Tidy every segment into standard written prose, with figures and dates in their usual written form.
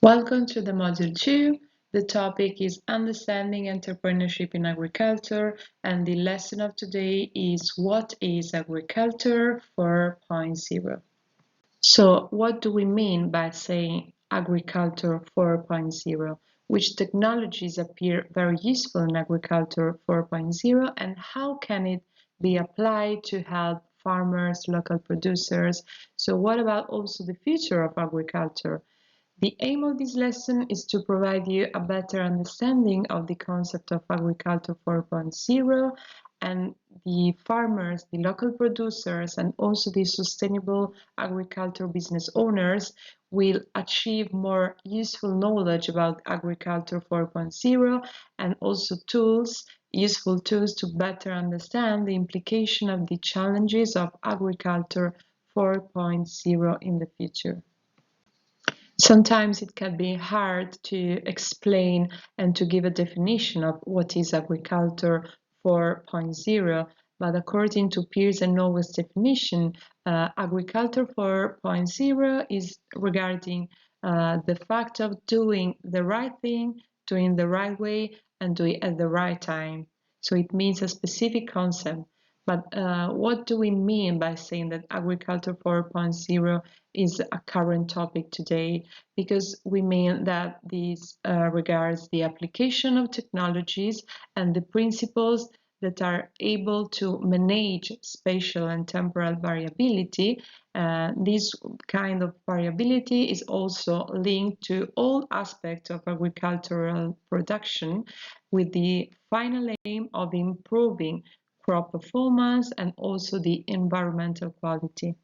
Welcome to the Module 2. The topic is Understanding Entrepreneurship in Agriculture, and the lesson of today is What is Agriculture 4.0? So, what do we mean by saying Agriculture 4.0? Which technologies appear very useful in Agriculture 4.0, and how can it be applied to help farmers, local producers? So, what about also the future of agriculture? The aim of this lesson is to provide you a better understanding of the concept of Agriculture 4.0 and the farmers, the local producers, and also the sustainable agriculture business owners will achieve more useful knowledge about Agriculture 4.0 and also useful tools to better understand the implication of the challenges of Agriculture 4.0 in the future. Sometimes it can be hard to explain and to give a definition of what is Agriculture 4.0, but according to Pearce and Norwood's definition, Agriculture 4.0 is regarding the fact of doing the right thing, doing the right way, and doing it at the right time. So it means a specific concept. But what do we mean by saying that Agriculture 4.0 is a current topic today? Because we mean that this regards the application of technologies and the principles that are able to manage spatial and temporal variability. This kind of variability is also linked to all aspects of agricultural production with the final aim of improving crop performance and also the environmental quality.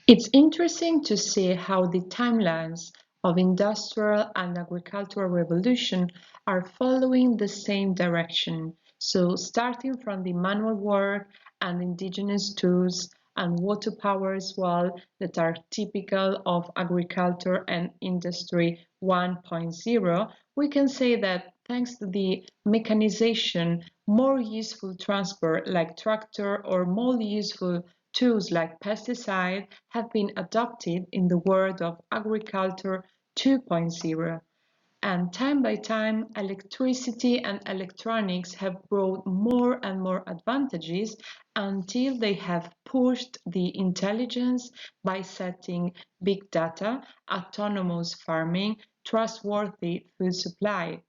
It's interesting to see how the timelines of industrial and agricultural revolution are following the same direction. So starting from the manual work and indigenous tools and water power as well that are typical of agriculture and industry 1.0, we can say that thanks to the mechanization, more useful transport like tractor or more useful tools like pesticide have been adopted in the world of agriculture 2.0. And time by time, electricity and electronics have brought more and more advantages until they have pushed the intelligence by setting big data, autonomous farming, trustworthy food supply.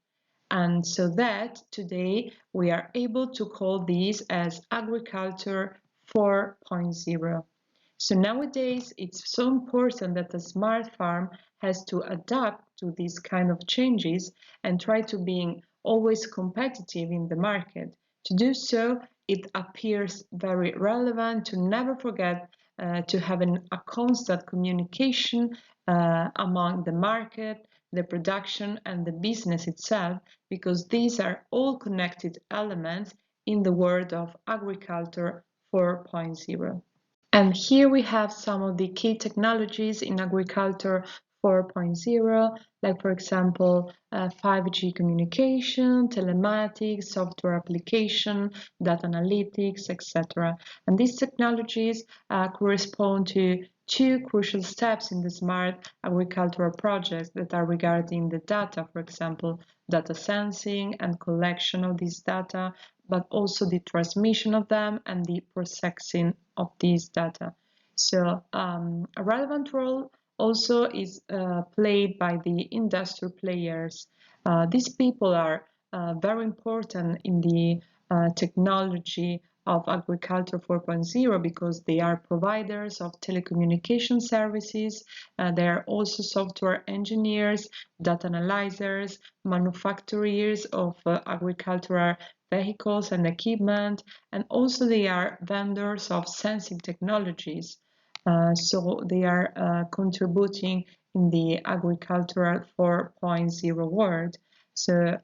And so that today we are able to call these as agriculture 4.0. So nowadays it's so important that a smart farm has to adapt to these kind of changes and try to being always competitive in the market. To do so, it appears very relevant to never forget to have a constant communication among the market, the production and the business itself, because these are all connected elements in the world of agriculture 4.0. And here we have some of the key technologies in agriculture 4.0, like for example, 5G communication, telematics, software application, data analytics, etc. And these technologies correspond to two crucial steps in the smart agricultural projects that are regarding the data, for example, data sensing and collection of this data, but also the transmission of them and the processing of these data. So a relevant role also is played by the industrial players. These people are very important in the technology of Agriculture 4.0 because they are providers of telecommunication services, they are also software engineers, data analyzers, manufacturers of agricultural vehicles and equipment, and also they are vendors of sensing technologies. So they are contributing in the agricultural 4.0 world. So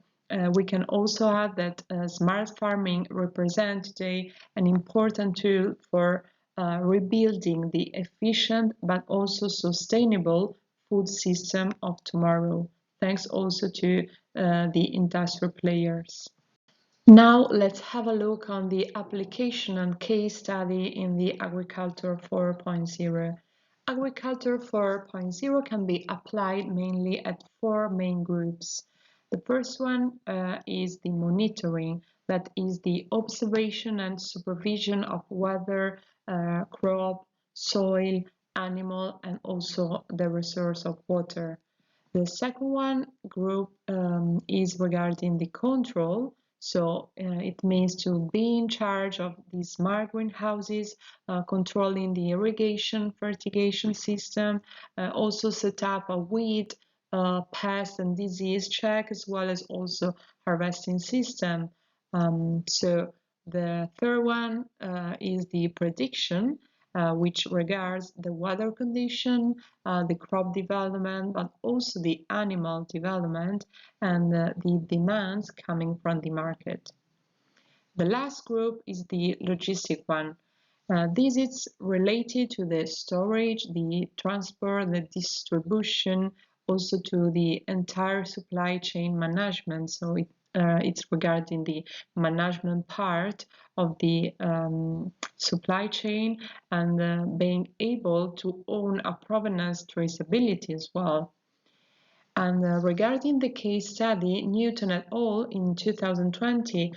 we can also add that smart farming represents today an important tool for rebuilding the efficient but also sustainable food system of tomorrow, thanks also to the industrial players. Now let's have a look on the application and case study in the Agriculture 4.0. Agriculture 4.0 can be applied mainly at four main groups. The first one is the monitoring, that is the observation and supervision of weather, crop, soil, animal, and also the resource of water. The second one group is regarding the control. So it means to be in charge of these smart greenhouses, controlling the irrigation, fertigation system, also set up a weed, pest and disease check, as well as also harvesting system. So the third one is the prediction, which regards the weather condition, the crop development, but also the animal development and the demands coming from the market. The last group is the logistic one. This is related to the storage, the transport, the distribution, also to the entire supply chain management. So it's regarding the management part of the supply chain and being able to own a provenance traceability as well. And regarding the case study, Newton et al. In 2020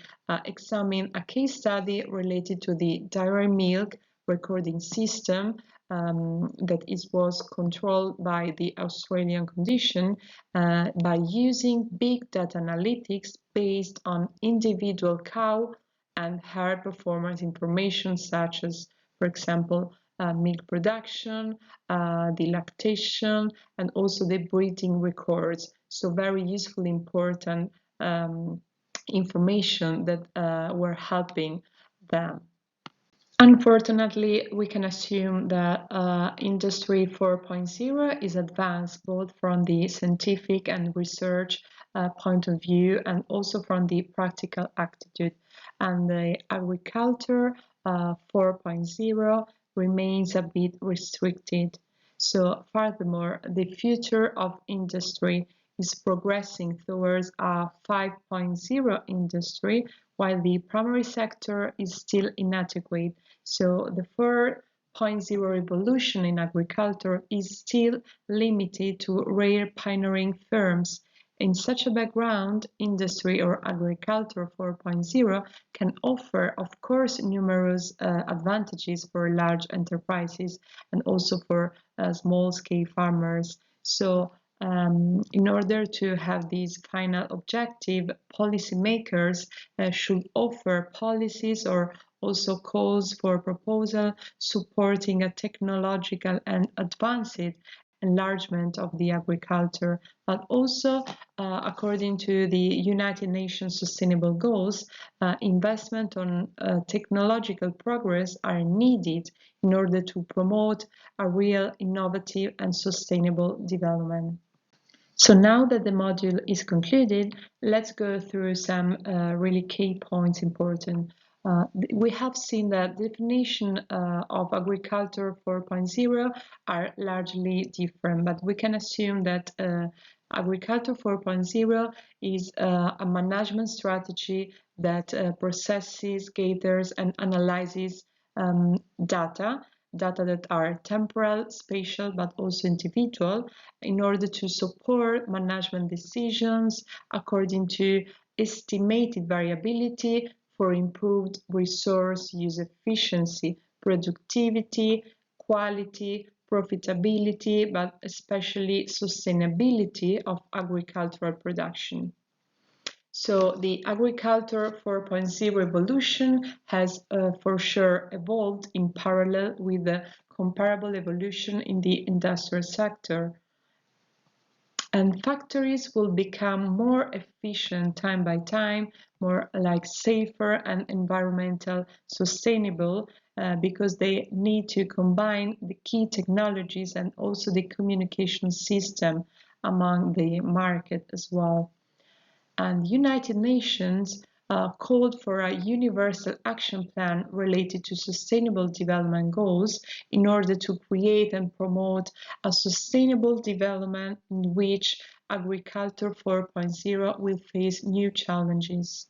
examined a case study related to the dairy milk recording system that was controlled by the Australian condition by using big data analytics based on individual cow and herd performance information such as, for example, milk production, the lactation, and also the breeding records. So very useful, important information that were helping them. Unfortunately, we can assume that Industry 4.0 is advanced both from the scientific and research point of view and also from the practical attitude. And the Agriculture 4.0 remains a bit restricted. So furthermore, the future of industry is progressing towards a 5.0 industry, while the primary sector is still inadequate. So the 4.0 revolution in agriculture is still limited to rare pioneering firms. In such a background, industry or agriculture 4.0 can offer, of course, numerous advantages for large enterprises and also for small-scale farmers. So in order to have this final objective, policymakers should offer policies or also calls for proposal supporting a technological and advanced enlargement of the agriculture, but also according to the United Nations Sustainable Goals, investment on technological progress are needed in order to promote a real innovative and sustainable development. So now that the module is concluded, let's go through some really key points important. We have seen that definition of agriculture 4.0 are largely different, but we can assume that agriculture 4.0 is a management strategy that processes, gathers, and analyzes data that are temporal, spatial, but also individual, in order to support management decisions according to estimated variability for improved resource use efficiency, productivity, quality, profitability, but especially sustainability of agricultural production. So the agriculture 4.0 revolution has for sure evolved in parallel with the comparable evolution in the industrial sector. And factories will become more efficient time by time, more like safer and environmental sustainable because they need to combine the key technologies and also the communication system among the market as well. And United Nations called for a universal action plan related to sustainable development goals in order to create and promote a sustainable development in which agriculture 4.0 will face new challenges.